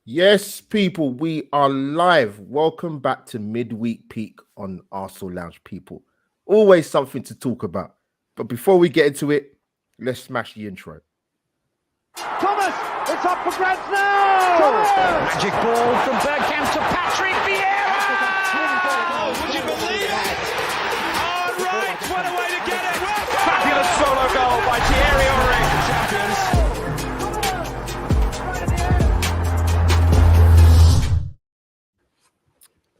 Yes, people, we are live. Welcome back to Midweek Peek on Arsenal Lounge, people. Always something to talk about. But before we get into it, let's smash the intro. Thomas, it's up for grabs now! Thomas! Magic ball from Bellingham to Patrick Vieira! Oh, would you believe it? Oh, right, what a way to get it! Fabulous solo goal by Thierry Henry. Champions.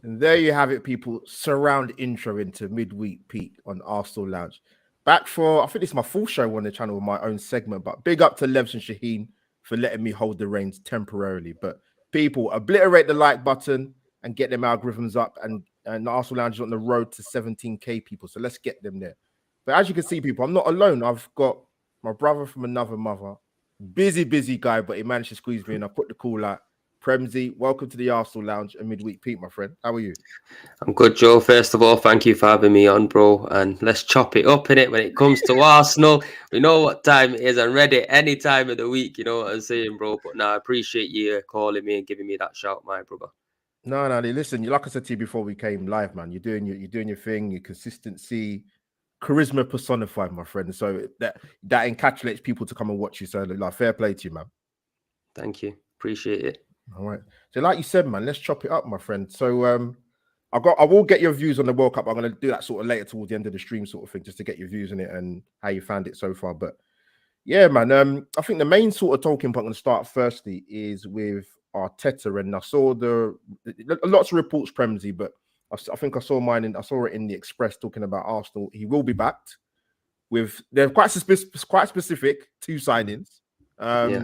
And there you have it, people. Surround intro into Midweek Peek on Arsenal Lounge. Back for, I think it's my full show on the channel with my own segment, but big up to Levs and Shaheen for letting me hold the reins temporarily. But people, obliterate the like button and get them algorithms up. And Arsenal Lounge is on the road to 17K people. So let's get them there. But as you can see, people, I'm not alone. I've got my brother from another mother. Busy guy, but he managed to squeeze me in. I put the call out. Premzy, welcome to the Arsenal Lounge and Midweek Peek, my friend. How are you? I'm good, Joe. First of all, thank you for having me on, bro. And let's chop it up in it when it comes to Arsenal. We know what time it is. I'm ready any time of the week. You know what I'm saying, bro. But I appreciate you calling me and giving me that shout, my brother. No, listen. Like I said to you before we came live, man. You're doing your thing. Your consistency, charisma personified, my friend. So that encapsulates people to come and watch you. So like, fair play to you, man. Thank you. Appreciate it. All right. So like you said, man, let's chop it up, my friend. So I will get your views on the World Cup. I'm going to do that sort of later towards the end of the stream sort of thing, just to get your views on it and how you found it so far. But yeah, man, I think the main sort of talking point I'm going to start firstly is with Arteta. And I saw lots of reports, Premzy, but I think I saw it in the Express talking about Arsenal. He will be backed with, they're quite specific, 2 signings. Yeah.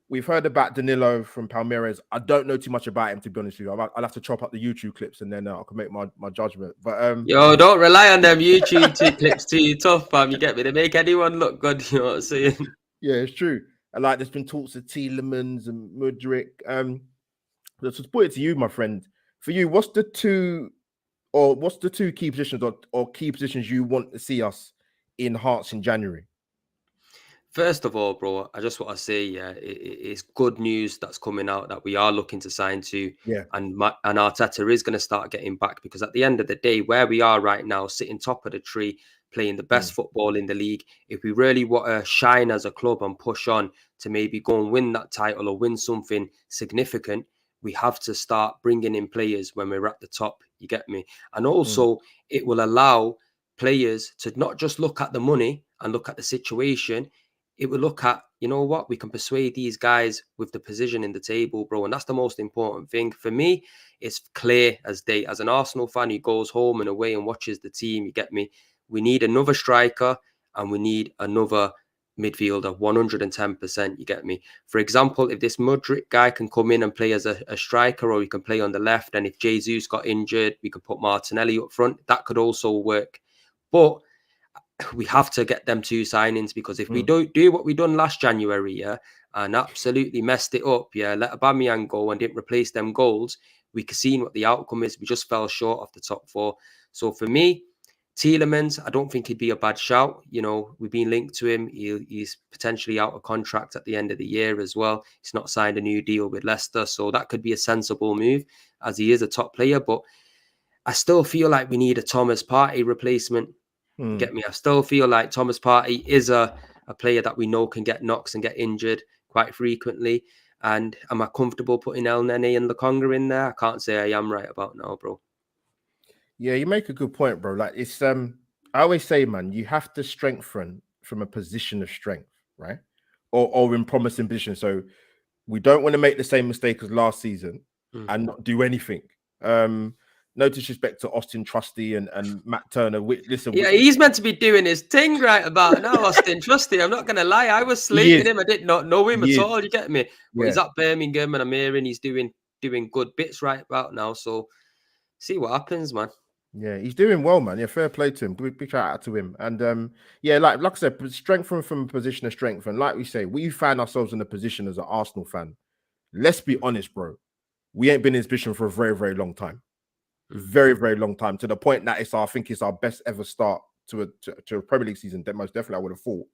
We've heard about Danilo from Palmeiras. I don't know too much about him, to be honest with you. I'll have to chop up the YouTube clips and then I can make my judgment. But Yo, don't rely on them YouTube clips too tough, fam. You get me? They make anyone look good. You know what I'm saying? Yeah, it's true. And like, there's been talks of Tielemans and Mudryk. Let's just put it to you, my friend. For you, what's the two key positions or key positions you want to see us in Hearts in January? First of all, bro, I just want to say, it's good news that's coming out that we are looking to sign to. Yeah. And Arteta is going to start getting back, because at the end of the day, where we are right now, sitting top of the tree, playing the best football in the league, if we really want to shine as a club and push on to maybe go and win that title or win something significant, we have to start bringing in players when we're at the top. You get me? And also, it will allow players to not just look at the money and look at the situation. It will look at, you know what, we can persuade these guys with the position in the table, bro. And that's the most important thing. For me, it's clear as day. As an Arsenal fan who goes home and away and watches the team, you get me? We need another striker and we need another midfielder, 110%, you get me? For example, if this Mudryk guy can come in and play as a striker, or he can play on the left, and if Jesus got injured, we could put Martinelli up front. That could also work. But we have to get them 2 signings, because if we don't do what we done last January, and absolutely messed it up, let Aubameyang go and didn't replace them goals, we can see what the outcome is. We just fell short of the top 4. So for me, Tielemans, I don't think he'd be a bad shout. You know, we've been linked to him. He's potentially out of contract at the end of the year as well. He's not signed a new deal with Leicester, so that could be a sensible move, as he is a top player. But I still feel like we need a Thomas Partey replacement. Get me? I still feel like Thomas Partey is a player that we know can get knocks and get injured quite frequently. And am I comfortable putting El Nene and Lokonga in there? I can't say I am right about now, bro. Yeah, you make a good point, bro. Like, it's I always say, man, you have to strengthen from a position of strength, right? Or in promising position. So we don't want to make the same mistake as last season and not do anything. No disrespect to Austin Trusty and Matt Turner. He's meant to be doing his thing right about now, Austin Trusty. I'm not going to lie. I was slating him. I did not know him at all. You get me? But he's at Birmingham, and I'm hearing he's doing good bits right about now. So see what happens, man. Yeah, he's doing well, man. Yeah, fair play to him. Big shout out to him. And like I said, strengthen from a position of strength. And like we say, we found ourselves in a position as an Arsenal fan. Let's be honest, bro. We ain't been in this position for a very, very long time. Very, very long time, to the point that I think it's our best ever start to a Premier League season. That most definitely I would have thought.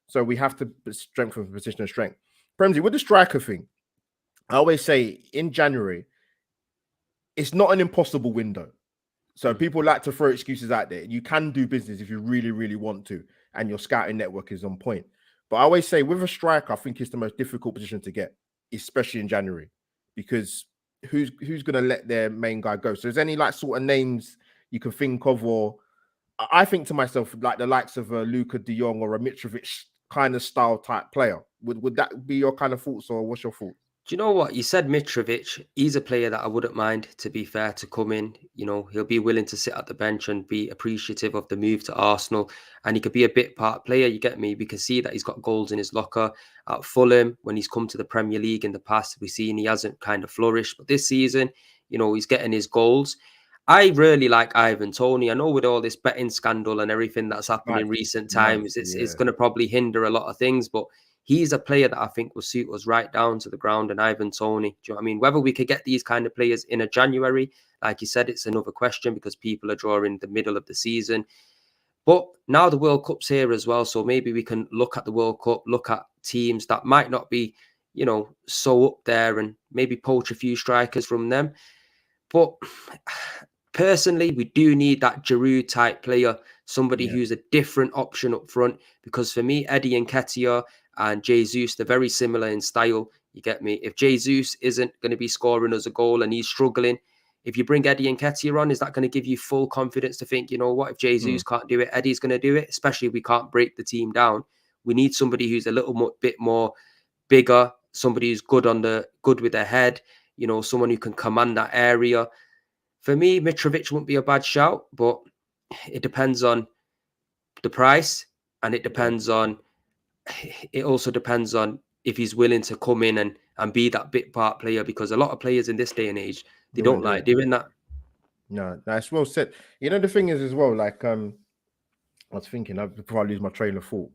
So we have to strengthen from a position of strength. Premzy, with the striker thing, I always say in January, it's not an impossible window. So people like to throw excuses out there. You can do business if you really, really want to, and your scouting network is on point. But I always say with a striker, I think it's the most difficult position to get, especially in January, because who's going to let their main guy go? So, is any like sort of names you can think of, or I think to myself like the likes of a Luka De Jong or a Mitrovic kind of style type player. Would that be your kind of thoughts, or what's your thoughts? Do you know what? You said Mitrovic. He's a player that I wouldn't mind, to be fair, to come in. You know, he'll be willing to sit at the bench and be appreciative of the move to Arsenal. And he could be a bit part player, you get me? We can see that he's got goals in his locker. At Fulham, when he's come to the Premier League in the past, we've seen he hasn't kind of flourished. But this season, you know, he's getting his goals. I really like Ivan Toney. I know with all this betting scandal and everything that's happened in recent times, it's going to probably hinder a lot of things. But he's a player that I think will suit us right down to the ground. And Ivan Toney, do you know what I mean? Whether we could get these kind of players in a January, like you said, it's another question because people are drawing the middle of the season. But now the World Cup's here as well. So maybe we can look at the World Cup, look at teams that might not be, you know, so up there and maybe poach a few strikers from them. But personally, we do need that Giroud type player, somebody who's a different option up front. Because for me, Eddie Nketiah and Jesus, they're very similar in style. You get me? If Jesus isn't going to be scoring us a goal and he's struggling, if you bring Eddie Nketiah on, is that going to give you full confidence to think, you know what, if Jesus can't do it, Eddie's going to do it? Especially if we can't break the team down. We need somebody who's a little bit more bigger, somebody who's good with their head, you know, someone who can command that area. For me, Mitrovic won't be a bad shout, but it depends on the price, and it also depends on if he's willing to come in and be that bit part player, because a lot of players in this day and age, they don't like doing that. No, that's well said. You know, the thing is as well, like I was thinking, before I lose my train of thought.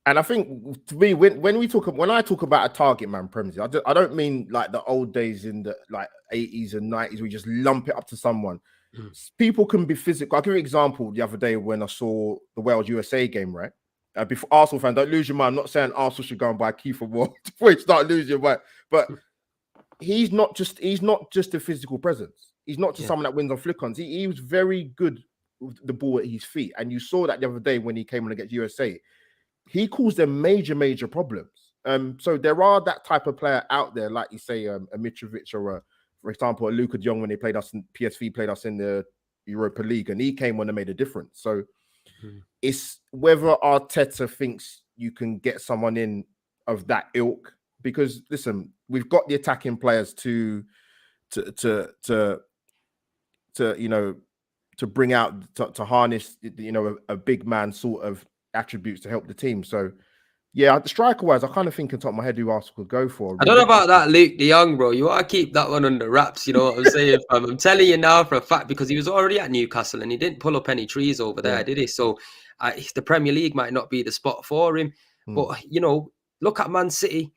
And I think to me, when I talk about a target man, Premzy, I don't mean like the old days in the like 80s and 90s, we just lump it up to someone. People can be physical. I'll give you an example the other day when I saw the Wales USA game, right? Before Arsenal fan, don't lose your mind. I'm not saying Arsenal should go and buy Kiefer Ward before you start losing your mind, but he's not just a physical presence. He's not just someone that wins on flick-ons. He was very good with the ball at his feet, and you saw that the other day when he came on against USA. He caused them major problems. So there are that type of player out there, like you say, a Mitrovic or for example, a Luka De Jong when they played us in PSV, played us in the Europa League, and he came when they made a difference. So it's whether Arteta thinks you can get someone in of that ilk, because listen, we've got the attacking players to you know, to bring out to harness, you know, a big man sort of attributes to help the team. So yeah, the striker wise, I kind of think on top of my head who Arsenal could go for. I don't know about that Luke De Jong, bro. You want to keep that one under wraps, you know what I'm saying? I'm telling you now for a fact, because he was already at Newcastle and he didn't pull up any trees over there, did he? So the Premier League might not be the spot for him. But, you know, look at Man City.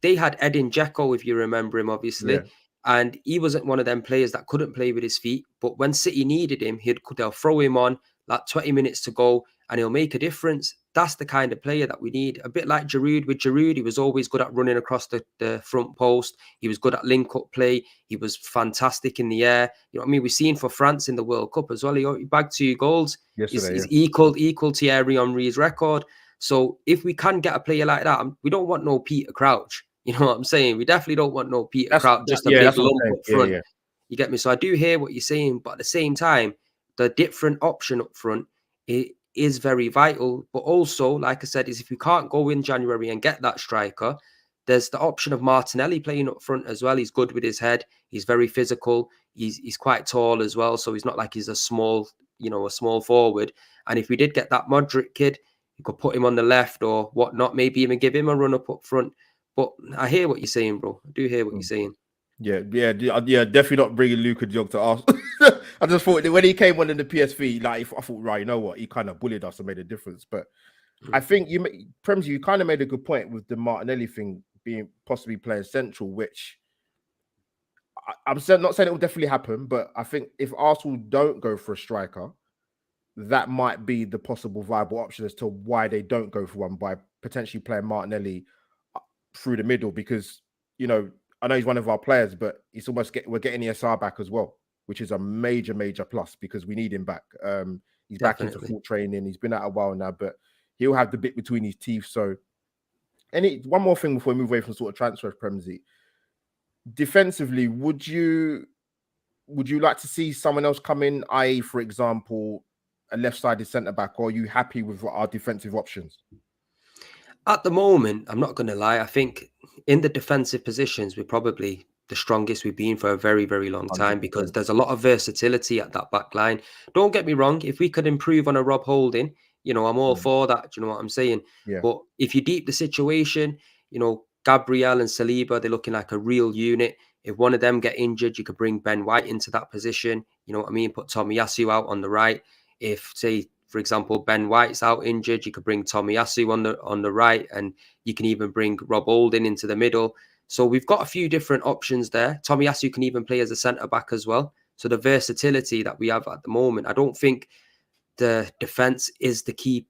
They had Edin Dzeko, if you remember him, obviously. And he wasn't one of them players that couldn't play with his feet. But when City needed him, they'll throw him on, like 20 minutes to go, and he'll make a difference. That's the kind of player that we need. A bit like Giroud. With Giroud, he was always good at running across the front post. He was good at link-up play. He was fantastic in the air. You know what I mean? We've seen for France in the World Cup as well. He bagged 2 goals. He's equal to Thierry Henry's record. So if we can get a player like that, we don't want no Peter Crouch. You know what I'm saying? We definitely don't want no Peter Crouch, just a big lump up front. You get me? So I do hear what you're saying, but at the same time, the different option up front, it is very vital. But also, like I said, is if we can't go in January and get that striker, there's the option of Martinelli playing up front as well. He's good with his head. He's very physical. He's quite tall as well. So he's not like he's a small forward. And if we did get that Modric kid, you could put him on the left or whatnot, maybe even give him a run up front. But I hear what you're saying, bro. I do hear what you're saying. Yeah, definitely not bringing Luka De Jong to Arsenal. I just thought that when he came on in the PSV, like I thought, right, you know what, he kind of bullied us and made a difference. But I think Premzy, you kind of made a good point with the Martinelli thing being possibly playing central, which I'm not saying it will definitely happen, but I think if Arsenal don't go for a striker, that might be the possible viable option as to why they don't go for one, by potentially playing Martinelli through the middle, because, you know, I know he's one of our players, but it's almost we're getting the SR back as well, which is a major plus because we need him back. He's back into full training. He's been out a while now, but he'll have the bit between his teeth. So, one more thing before we move away from sort of transfer, Premzy. Defensively, would you like to see someone else come in, i.e., for example, a left-sided centre-back, or are you happy with our defensive options? At the moment, I'm not going to lie, I think in the defensive positions, we're probably the strongest we've been for a very, very long time 100%. because there's a lot of versatility at that back line. Don't get me wrong, if we could improve on a Rob Holding, I'm all for that. Do you know what I'm saying? Yeah. But if you deep the situation, Gabriel and Saliba, they're looking like a real unit. If one of them get injured, you could bring Ben White into that position. You know what I mean? Put Tomiyasu out on the right. If, say, for example, Ben White's out injured, you could bring Tomiyasu on the right, and you can even bring Rob Holding into the middle. So we've got a few different options there. Tomiyasu can even play as a centre-back as well. So the versatility that we have at the moment, I don't think the defence is the key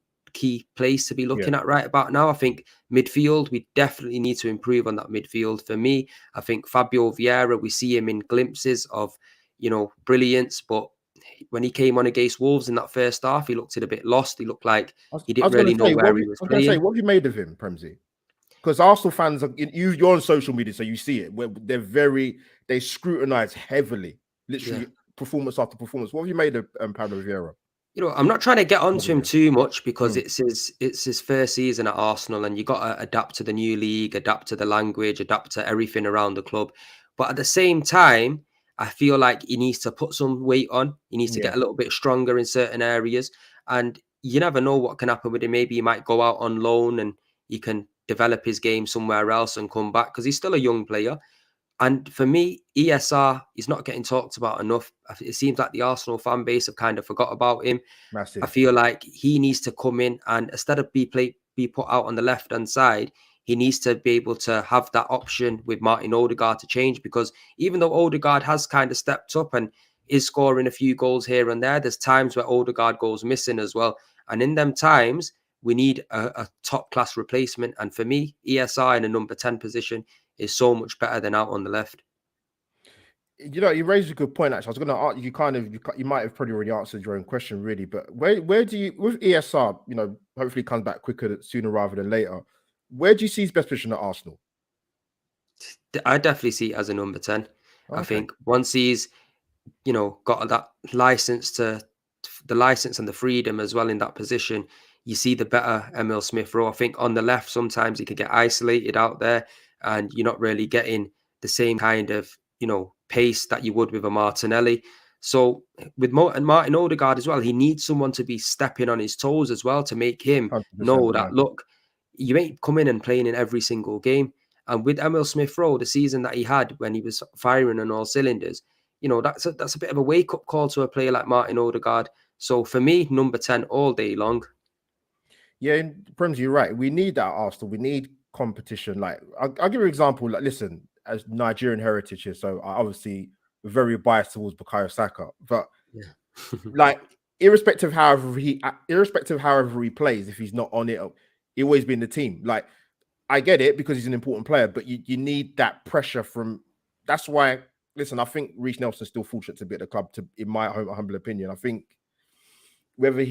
place to be looking at right about now. I think midfield, we definitely need to improve on that midfield. For me, I think Fabio Vieira, we see him in glimpses of, brilliance, but when he came on against Wolves in that first half, he looked a bit lost. He looked like he didn't really know where he was playing. What have you made of him, Premzy? Because Arsenal fans, you're on social media, so you see it. Where they scrutinise heavily, literally performance after performance. What have you made of Pablo Vieira? I'm not trying to get onto him too much because it's his first season at Arsenal, and you got to adapt to the new league, adapt to the language, adapt to everything around the club. But at the same time, I feel like he needs to put some weight on. He needs to get a little bit stronger in certain areas, and you never know what can happen with him. Maybe he might go out on loan and he can develop his game somewhere else and come back because he's still a young player. And for me, ESR is not getting talked about enough. It seems like the Arsenal fan base have kind of forgot about him. Massive. I feel like he needs to come in, and instead of be put out on the left-hand side, he needs to be able to have that option with Martin Odegaard to change, because even though Odegaard has kind of stepped up and is scoring a few goals here and there, there's times where Odegaard goes missing as well. And in them times, we need a top-class replacement. And for me, ESR in a number 10 position is so much better than out on the left. You raised a good point, actually. I was going to ask you might have probably already answered your own question, really. But where do you, with ESR, hopefully comes back sooner rather than later, where do you see his best position at Arsenal? I definitely see it as a number 10. Okay. I think once he's, got that license and the freedom as well in that position, you see the better Emile Smith-Rowe. I think on the left, sometimes he could get isolated out there, and you're not really getting the same kind of, pace that you would with a Martinelli. So with Martin Odegaard as well, he needs someone to be stepping on his toes as well to make him know that, look, you ain't coming and playing in every single game. And with Emile Smith-Rowe, the season that he had when he was firing on all cylinders, that's a bit of a wake-up call to a player like Martin Odegaard. So for me, number 10 all day long. Yeah, Premzy, you're right. We need that at Arsenal. We need competition. Like, I'll give you an example. Like, listen, as Nigerian heritage here, so I obviously very biased towards Bukayo Saka, but like, irrespective however he plays, if he's not on it, he always be in the team. Like, I get it because he's an important player, but you need that pressure from. That's why. Listen, I think Reece Nelson's still fortunate to be at the club. In my humble opinion, I think whether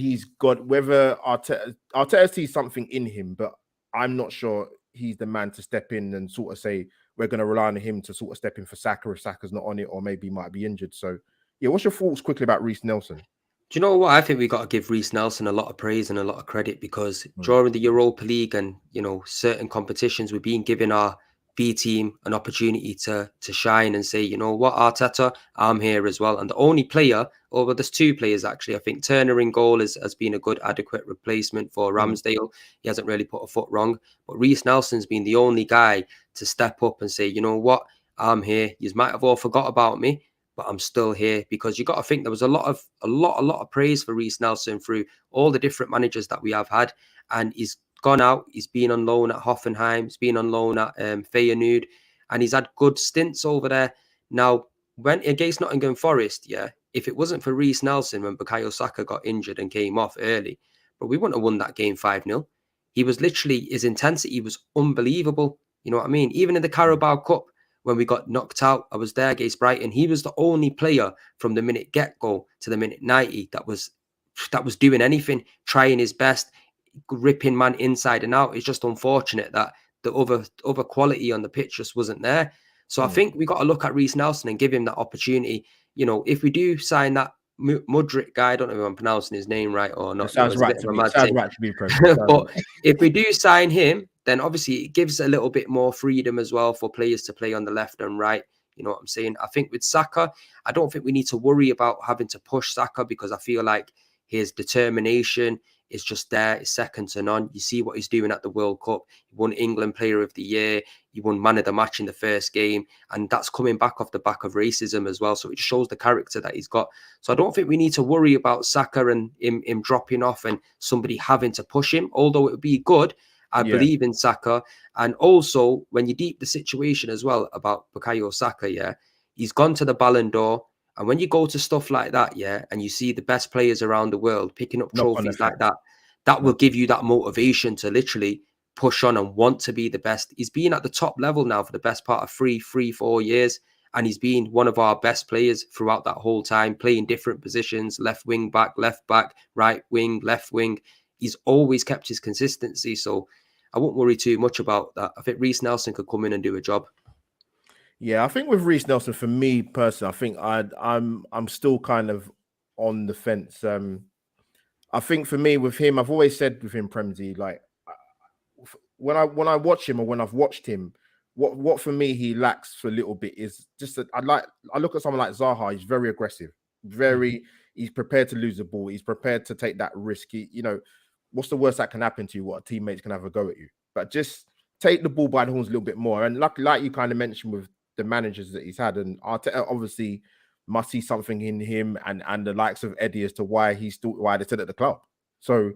Arteta sees something in him, but I'm not sure he's the man to step in and sort of say we're going to rely on him to sort of step in for Saka if Saka's not on it, or maybe he might be injured. So, yeah, what's your thoughts quickly about Reece Nelson? Do you know what? I think we got to give Reece Nelson a lot of praise and a lot of credit, because during the Europa League and, certain competitions, we've been giving our B team an opportunity to shine and say, you know what, Arteta, I'm here as well. And the only player, there's two players actually, I think Turner in goal has been a good, adequate replacement for Ramsdale. He hasn't really put a foot wrong. But Reece Nelson's been the only guy to step up and say, you know what, I'm here. You might have all forgot about me, but I'm still here. Because you got to think there was a lot of praise for Reece Nelson through all the different managers that we have had, and he's gone out. He's been on loan at Hoffenheim. He's been on loan at Feyenoord, and he's had good stints over there. Now, when against Nottingham Forest, if it wasn't for Reece Nelson when Bukayo Saka got injured and came off early, but we wouldn't have won that game 5-0. He was literally, his intensity was unbelievable. You know what I mean? Even in the Carabao Cup, when we got knocked out. I was there against Brighton. He was the only player from the minute get-go to the minute 90 that was doing anything, trying his best, ripping man inside and out. It's just unfortunate that the other quality on the pitch just wasn't there. So I think we got to look at Reece Nelson and give him that opportunity. You know, if we do sign that Mudryk guy, I don't know if I'm pronouncing his name right or not. It sounds right to me. But if we do sign him, then obviously it gives a little bit more freedom as well for players to play on the left and right. You know what I'm saying? I think with Saka, I don't think we need to worry about having to push Saka, because I feel like his determination is just there. It's second to none. You see what he's doing at the World Cup. He won England Player of the Year. He won Man of the Match in the first game. And that's coming back off the back of racism as well. So it shows the character that he's got. So I don't think we need to worry about Saka and him dropping off and somebody having to push him, although it would be good. I believe in Saka. And also, when you deep the situation as well about Bukayo Saka, he's gone to the Ballon d'Or. And when you go to stuff like that, and you see the best players around the world picking up trophies like that, that will give you that motivation to literally push on and want to be the best. He's been at the top level now for the best part of 4 years. And he's been one of our best players throughout that whole time, playing different positions, left wing, back, right wing, left wing. He's always kept his consistency. So I won't worry too much about that. I think Reece Nelson could come in and do a job. Yeah, I think with Reece Nelson, for me personally, I think I'm still kind of on the fence. I think for me with him, I've always said with him, Premzy, like when I watch him or when I've watched him, what for me he lacks for a little bit is just that I look at someone like Zaha. He's very aggressive, he's prepared to lose the ball. He's prepared to take that risk. What's the worst that can happen to you? What, teammates can have a go at you, but just take the ball by the horns a little bit more. And like you kind of mentioned with the managers that he's had, and Arteta obviously must see something in him and the likes of Eddie as to why they're still at the club. So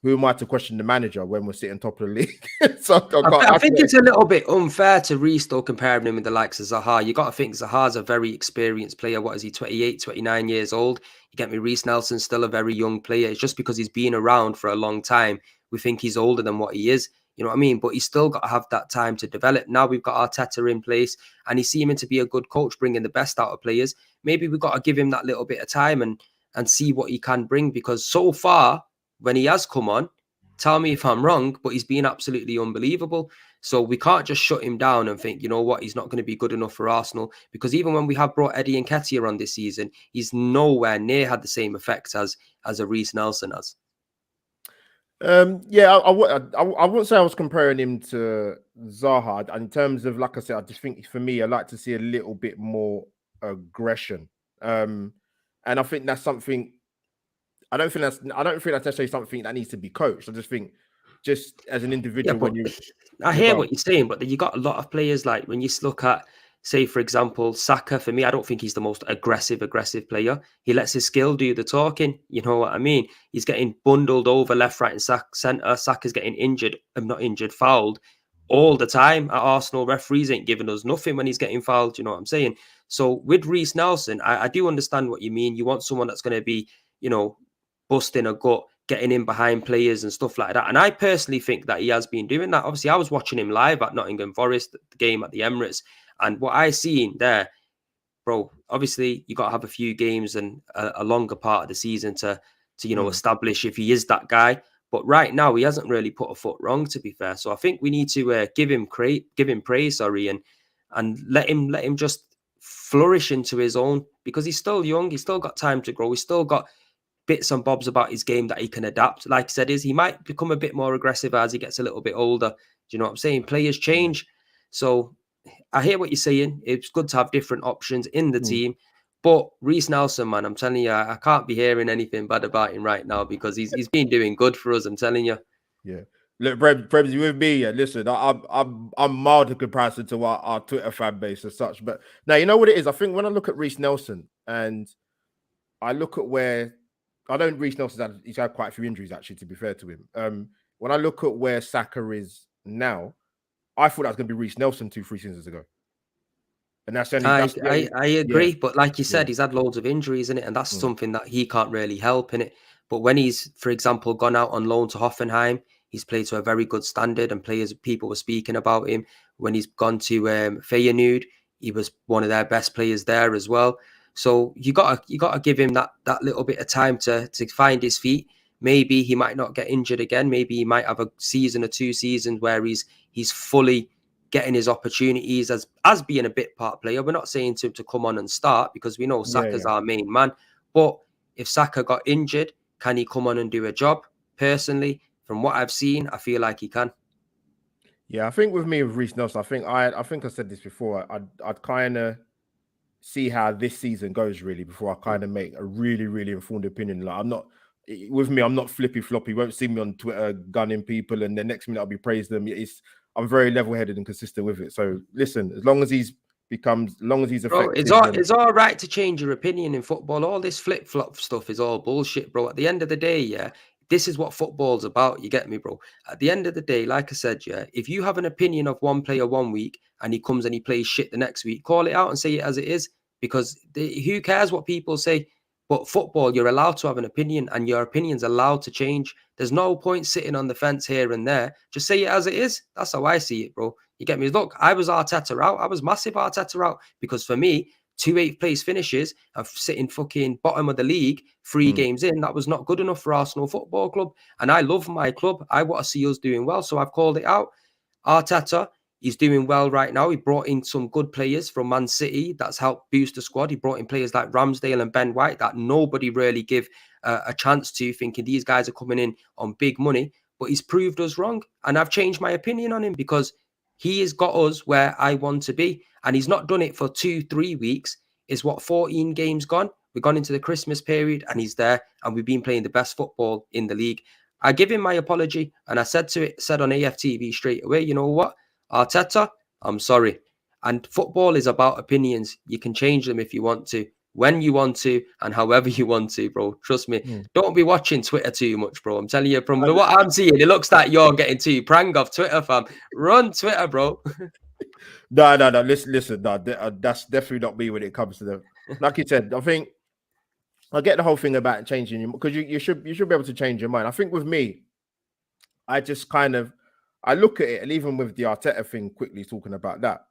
who am I to question the manager when we're sitting top of the league? So I think it's a little bit unfair to restore comparing him with the likes of Zaha. You got to think Zaha's a very experienced player. What is he, 28, 29 years old? You get me, Reece Nelson's still a very young player. It's just because he's been around for a long time, we think he's older than what he is. You know what I mean? But he's still got to have that time to develop. Now we've got Arteta in place and he's seeming to be a good coach, bringing the best out of players. Maybe we've got to give him that little bit of time and see what he can bring, because so far, when he has come on, tell me if I'm wrong, but he's been absolutely unbelievable. So we can't just shut him down and think, you know what, he's not going to be good enough for Arsenal, because even when we have brought Eddie Nketiah on this season, he's nowhere near had the same effect as a Reece Nelson has. I wouldn't say I was comparing him to Zaha. In terms of, like I said, I just think for me, I like to see a little bit more aggression. And I think that's something. I don't think that's necessarily something that needs to be coached. I just think, just as an individual, I hear what you're saying, but you got a lot of players, like when you look at, say, for example, Saka. For me, I don't think he's the most aggressive player. He lets his skill do the talking. You know what I mean? He's getting bundled over left, right, and centre. Saka's getting fouled all the time at Arsenal. Referees ain't giving us nothing when he's getting fouled. You know what I'm saying? So with Reece Nelson, I do understand what you mean. You want someone that's going to be, busting a gut, getting in behind players and stuff like that. And I personally think that he has been doing that. Obviously, I was watching him live at Nottingham Forest, the game at the Emirates. And what I seen there, bro, obviously you got to have a few games and a longer part of the season to establish if he is that guy. But right now he hasn't really put a foot wrong, to be fair. So I think we need to give him praise, and let him just flourish into his own, because he's still young. He's still got time to grow. He's still got bits and bobs about his game that he can adapt. Like I said, he might become a bit more aggressive as he gets a little bit older. Do you know what I'm saying? Players change. So I hear what you're saying. It's good to have different options in the team. But Reece Nelson, man, I'm telling you, I can't be hearing anything bad about him right now, because he's been doing good for us, I'm telling you. Yeah. Look, Premzy, with me, listen, I'm mild in comparison to our Twitter fan base as such. But now, you know what it is? I think when I look at Reece Nelson and I look at where... I know Reece Nelson, he's had quite a few injuries, actually, to be fair to him. When I look at where Saka is now, I thought that was going to be Reece Nelson 2-3 seasons ago. And that's only... I agree, but like you said, he's had loads of injuries in it, and that's something that he can't really help in it. But when he's, for example, gone out on loan to Hoffenheim, he's played to a very good standard, and people were speaking about him. When he's gone to Feyenoord, he was one of their best players there as well. So you gotta give him that little bit of time to find his feet. Maybe he might not get injured again. Maybe he might have a season or 2 seasons where he's fully getting his opportunities as being a bit part player. We're not saying to come on and start because we know Saka's our main man. But if Saka got injured, can he come on and do a job? Personally, from what I've seen, I feel like he can. Yeah, I think with me with Reece Nelson, I think I said this before. I'd kind of see how this season goes really before I kind of make a really, really informed opinion. Like I'm not flippy floppy. You won't see me on Twitter gunning people, and the next minute I'll be praising them. I'm very level headed and consistent with it. So listen, as long as he's effective, bro, it's all right to change your opinion in football. All this flip flop stuff is all bullshit, bro. At the end of the day, yeah, this is what football's about. You get me, bro? At the end of the day, like I said, yeah, if you have an opinion of one player one week and he comes and he plays shit the next week, call it out and say it as it is, because who cares what people say? But football, you're allowed to have an opinion, and your opinion's allowed to change. There's no point sitting on the fence here and there. Just say it as it is. That's how I see it, bro. You get me? Look, I was Arteta out. I was massive Arteta out because for me, 2 8th place finishes of sitting fucking bottom of the league 3 games in, that was not good enough for Arsenal Football Club. And I love my club. I want to see us doing well. So I've called it out. Arteta, he's doing well right now. He brought in some good players from Man City. That's helped boost the squad. He brought in players like Ramsdale and Ben White that nobody really give a chance to, thinking these guys are coming in on big money. But he's proved us wrong. And I've changed my opinion on him because he has got us where I want to be. And he's not done it for 2-3 weeks. It's 14 games gone. We've gone into the Christmas period and he's there. And we've been playing the best football in the league. I give him my apology. And I said on AFTV straight away, you know what? Arteta, I'm sorry. And football is about opinions. You can change them if you want to, when you want to, and however you want to, bro. Trust me. Don't be watching Twitter too much, bro. I'm telling you, from what I'm seeing, it looks like you're getting too prang off Twitter, fam. Run Twitter, bro. No. Listen. No, that's definitely not me when it comes to the. Like you said, I think I get the whole thing about changing your, because you should be able to change your mind. I think with me, I just I look at it, and even with the Arteta thing, quickly talking about that.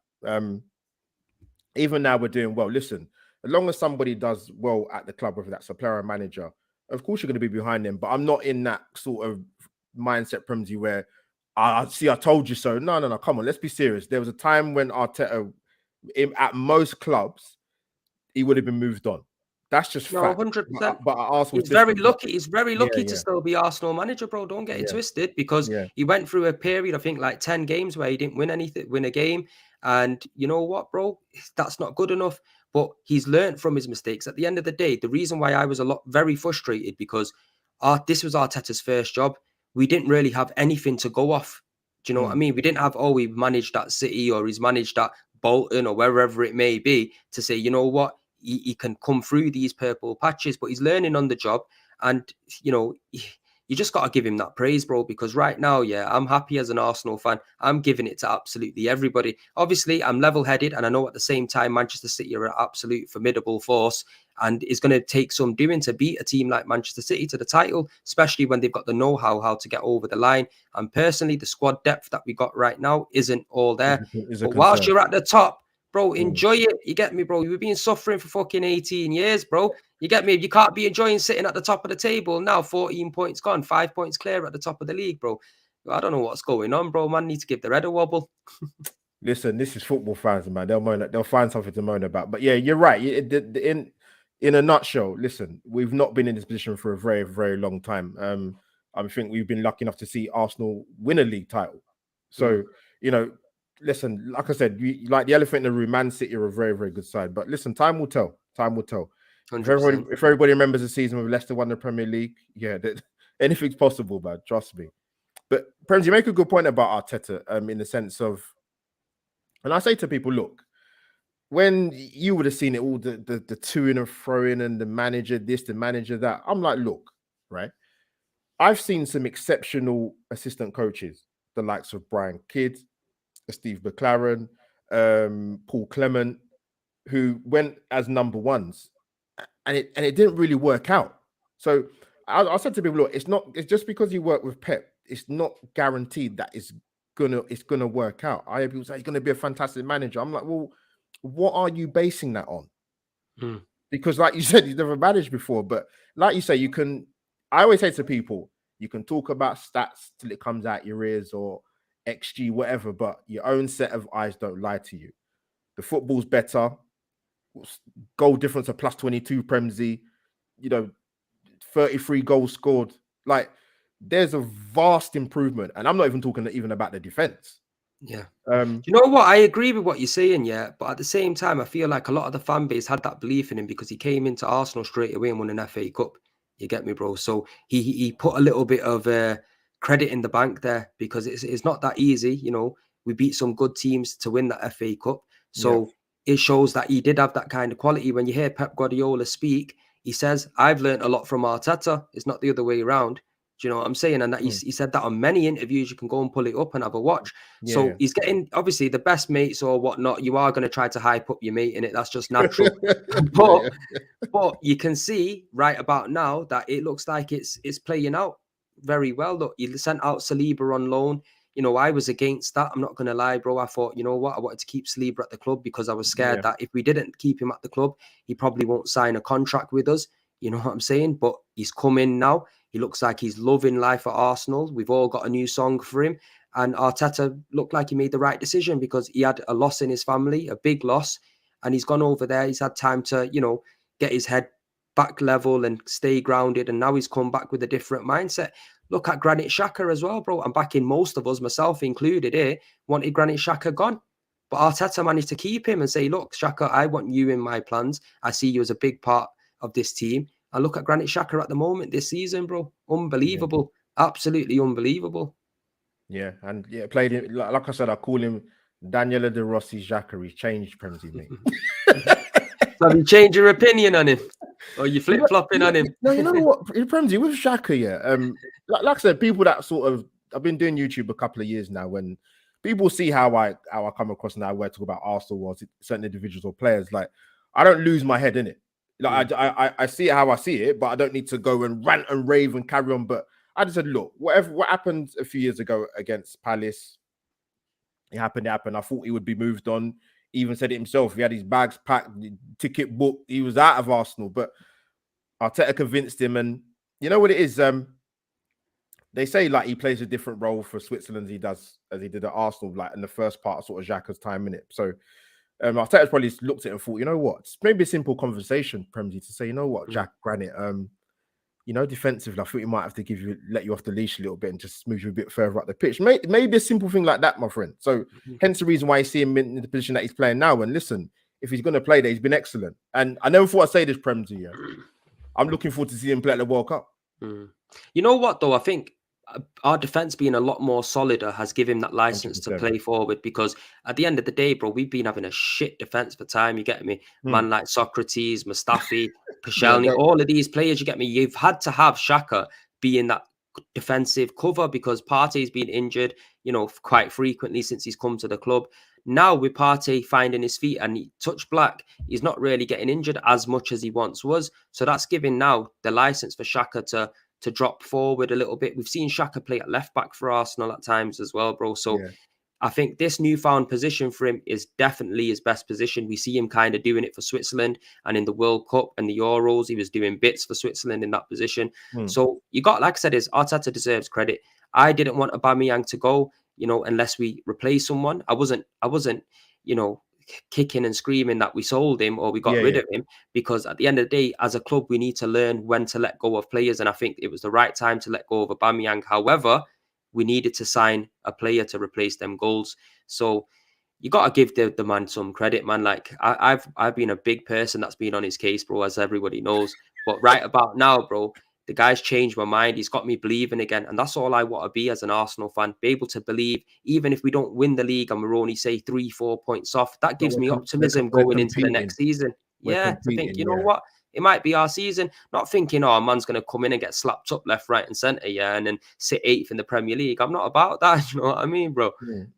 Even now we're doing well. Listen, as long as somebody does well at the club, whether that's a player or manager, of course you're going to be behind them. But I'm not in that sort of mindset, Premzy, where I told you so. No. Come on, let's be serious. There was a time when Arteta, at most clubs, he would have been moved on. That's just fact. 100%. But Arsenal, he's very lucky. He's very lucky to still be Arsenal manager, bro. Don't get it twisted, because he went through a period, I think, like 10 games where he didn't win a game. And you know what, bro? That's not good enough. But he's learned from his mistakes. At the end of the day, the reason why I was very frustrated, because this was Arteta's first job. We didn't really have anything to go off. Do you know what I mean? We didn't have, we managed that City, or he's managed that Bolton, or wherever it may be, to say, you know what? He can come through these purple patches, but he's learning on the job. And, you know, you just got to give him that praise, bro, because right now, I'm happy as an Arsenal fan. I'm giving it to absolutely everybody. Obviously, I'm level-headed, and I know at the same time Manchester City are an absolute formidable force, and it's going to take some doing to beat a team like Manchester City to the title, especially when they've got the know-how how to get over the line. And personally, the squad depth that we got right now isn't all there. But whilst you're at the top, bro, enjoy it. You get me, bro? You've been suffering for fucking 18 years, bro. You get me? You can't be enjoying sitting at the top of the table now. 14 points gone, 5 points clear at the top of the league, bro. I don't know what's going on, bro. Man needs to give the head a wobble. Listen, this is football fans, man. They'll find something to moan about. But yeah, you're right. In a nutshell, listen, we've not been in this position for a very, very long time. I think we've been lucky enough to see Arsenal win a league title. So, you know, listen, like I said, like the elephant in the room, Man City are a very, very good side. But listen, time will tell. Time will tell. If everybody remembers the season when Leicester won the Premier League, anything's possible, man. Trust me. But Premzy, you make a good point about Arteta, in the sense of, and I say to people, look, when you would have seen it all, the to-in and fro-in, and the manager this, the manager that, I'm like, look, right? I've seen some exceptional assistant coaches, the likes of Brian Kidd, Steve McLaren, Paul Clement, who went as number ones, and it didn't really work out. So I said to people, look, it's just because you work with Pep, it's not guaranteed that it's gonna work out. I hear people say he's gonna be a fantastic manager. I'm like, well, what are you basing that on? Mm. Because like you said, you've never managed before. But like you say, you can, I always say to people, you can talk about stats till it comes out your ears or XG, whatever, but your own set of eyes don't lie to you. The football's better. Goal difference of plus 22, Premzy, 33 goals scored. Like, there's a vast improvement. And I'm not even talking even about the defense. Yeah. Um, You know what? I agree with what you're saying, yeah. But at the same time, I feel like a lot of the fan base had that belief in him because he came into Arsenal straight away and won an FA Cup. You get me, bro? So he put a little bit of credit in the bank there because it's not that easy. You know, we beat some good teams to win that FA Cup. So it shows that he did have that kind of quality. When you hear Pep Guardiola speak, he says, I've learned a lot from Arteta. It's not the other way around. Do you know what I'm saying? And that he said that on many interviews. You can go and pull it up and have a watch. So he's getting, obviously, the best mates or whatnot. You are going to try to hype up your mate in it. That's just natural. But you can see right about now that it looks like it's playing out very well. Look, you sent out Saliba on loan. You know, I was against that. I'm not going to lie, bro. I thought, you know what? I wanted to keep Saliba at the club because I was scared that if we didn't keep him at the club, he probably won't sign a contract with us. You know what I'm saying? But he's come in now. He looks like he's loving life at Arsenal. We've all got a new song for him. And Arteta looked like he made the right decision because he had a loss in his family, a big loss. And he's gone over there. He's had time to, you know, get his head back level and stay grounded. And now he's come back with a different mindset. Look at Granit Xhaka as well, bro. I'm backing most of us, myself included here, wanted Granit Xhaka gone. But Arteta managed to keep him and say, look, Xhaka, I want you in my plans. I see you as a big part of this team. And look at Granit Xhaka at the moment this season, bro. Unbelievable. Absolutely unbelievable. Yeah, and played him, like I said, I call him Daniela De Rossi Xhaka. He's changed, Premzy, mate. So have you changed your opinion on him? Or you flip-flopping on him? No, you know what, Premzy, with Xhaka, like I said, people that sort of, I've been doing YouTube a couple of years now. When people see how I come across now, where I talk about Arsenal or certain individuals or players, like, I don't lose my head in it. Like I see it how I see it, but I don't need to go and rant and rave and carry on. But I just said, look, what happened a few years ago against Palace, it happened. I thought he would be moved on. He even said it himself. He had his bags packed, ticket booked. He was out of Arsenal, but Arteta convinced him. And you know what it is? They say like he plays a different role for Switzerland as he did at Arsenal, like in the first part of sort of Xhaka's time in it. So Arteta's probably looked at it and thought, you know what? It's maybe a simple conversation, Premzy, to say, you know what, Jack Granit, defensively, I think we might have to let you off the leash a little bit and just move you a bit further up the pitch. Maybe a simple thing like that, my friend. So hence the reason why you see him in the position that he's playing now. And listen, if he's going to play there, he's been excellent. And I never thought I'd say this, Premzy. Yeah. I'm looking forward to seeing him play at the World Cup. You know what, though? I think our defense being a lot more solider has given him that license 100%. To play forward, because at the end of the day, bro, we've been having a shit defense for time. You get me? Man like Socrates, Mustafi, Koscielny, all of these players, you get me? You've had to have Xhaka be in that defensive cover because Partey's been injured, quite frequently since he's come to the club. Now with Partey finding his feet and he touched black, he's not really getting injured as much as he once was. So that's giving now the license for Xhaka to drop forward a little bit. We've seen Xhaka play at left back for Arsenal at times as well, bro. So I think this newfound position for him is definitely his best position. We see him kind of doing it for Switzerland, and in the World Cup and the Euros, he was doing bits for Switzerland in that position. So you got, like I said, Arteta deserves credit. I didn't want Aubameyang to go, unless we replace someone. I wasn't, kicking and screaming that we sold him or we got rid of him, because at the end of the day, as a club, we need to learn when to let go of players. And I think it was the right time to let go of Aubameyang. However, we needed to sign a player to replace them goals. So you got to give the man some credit, man. Like I've been a big person that's been on his case, bro, as everybody knows. But right about now, bro, the guy's changed my mind. He's got me believing again. And that's all I want to be as an Arsenal fan. Be able to believe, even if we don't win the league and we're only, say, 3-4 points off, that gives me optimism going into the next season. To think, you know what? It might be our season. Not thinking, a man's going to come in and get slapped up left, right and centre, and then sit 8th in the Premier League. I'm not about that. You know what I mean, bro?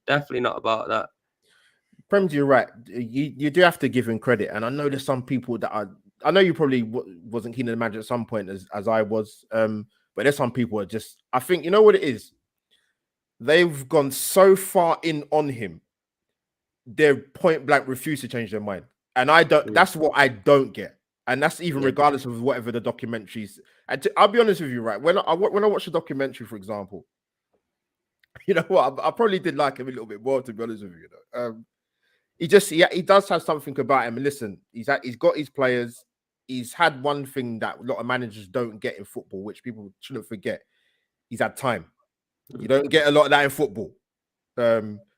Definitely not about that. Premzy, you're right. You do have to give him credit. And I know there's some people that I know you probably wasn't keen to manage at some point as I was. But there's some people that just, I think, you know what it is? They've gone so far in on him they point blank refuse to change their mind. And I don't. That's what I don't get. And that's even regardless of whatever the documentaries. And I'll be honest with you, right? When I watch a documentary, for example, you know what? I probably did like him a little bit more, to be honest with you. He does have something about him. And listen, he's got his players. He's had one thing that a lot of managers don't get in football, which people shouldn't forget. He's had time. You don't get a lot of that in football.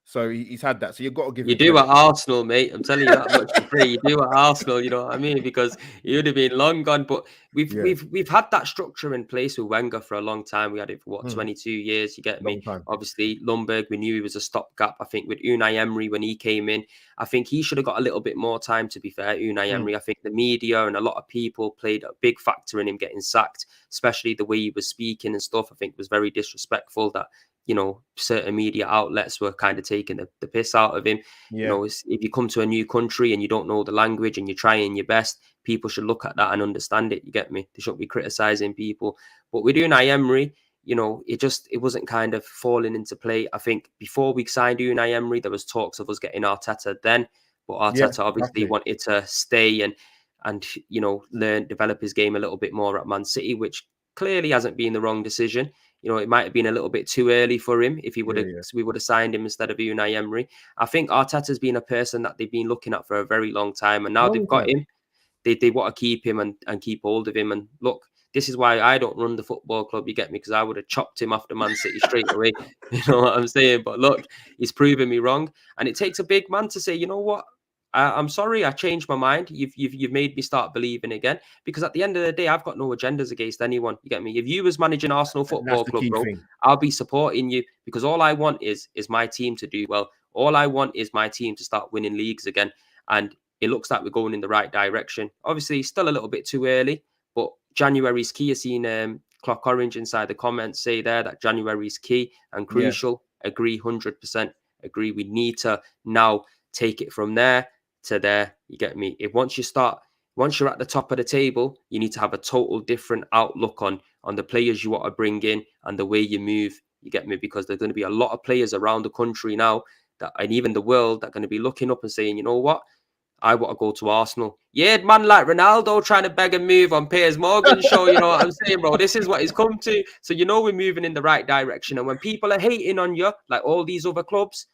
So he's had that. So you've got to give him do credit. at Arsenal, mate. I'm telling you that much for free. You do at Arsenal, you know what I mean? Because he would have been long gone. But we've had that structure in place with Wenger for a long time. We had it for 22 years. You get me? Obviously, Lundberg, we knew he was a stopgap. I think with Unai Emery when he came in, I think he should have got a little bit more time. To be fair, Unai Emery, I think the media and a lot of people played a big factor in him getting sacked, especially the way he was speaking and stuff. I think was very disrespectful. That, you know, certain media outlets were kind of taking the piss out of him. You know, if you come to a new country and you don't know the language and you're trying your best, people should look at that and understand it. You get me? They shouldn't be criticizing people. But with Unai Emery, you know, it wasn't kind of falling into play. I think before we signed Unai Emery, there was talks of us getting Arteta then, but Arteta obviously wanted to stay and you know, develop his game a little bit more at Man City, which clearly hasn't been the wrong decision. You know, it might have been a little bit too early for him if we would have signed him instead of Unai Emery. I think Arteta's been a person that they've been looking at for a very long time, and now they've got him. They want to keep him and keep hold of him. And look, this is why I don't run the football club. You get me? Because I would have chopped him after Man City straight away. You know what I'm saying? But look, he's proven me wrong, and it takes a big man to say, you know what? I'm sorry, I changed my mind. You've made me start believing again. Because at the end of the day, I've got no agendas against anyone. You get me? If you was managing Arsenal Football Club, bro, I'll be supporting you, because all I want is my team to do well. All I want is my team to start winning leagues again. And it looks like we're going in the right direction. Obviously, still a little bit too early, but January's key. I've seen Clock Orange inside the comments say there that January's key and crucial. Agree, 100%. Agree. We need to now take it from there to there. You get me? Once you're at the top of the table, you need to have a total different outlook on the players you want to bring in and the way you move. You get me? Because there's going to be a lot of players around the country now and even the world that are going to be looking up and saying, you know what? I want to go to Arsenal. Yeah, man like Ronaldo trying to beg and move on Piers Morgan's show. You know what I'm saying, bro? This is what he's come to. So you know we're moving in the right direction. And when people are hating on you, like all these other clubs,